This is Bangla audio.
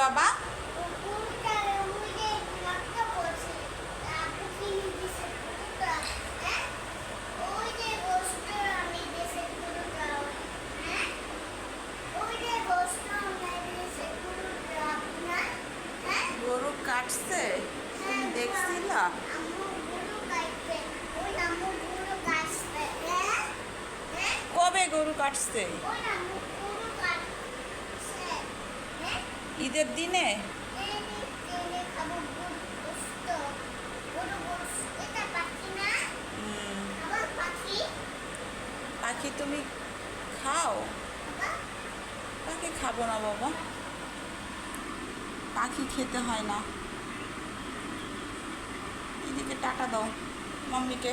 বাবা? গরু কাটছে, তুমি দেখছিলা? কবে গরু কাটছে? ঈদের দিনে? পাখি তুমি খাও? পাখি খাবো না বাবা, পাখি খেতে হয় না। এদিকে টাকা দাও মাম্মিকে।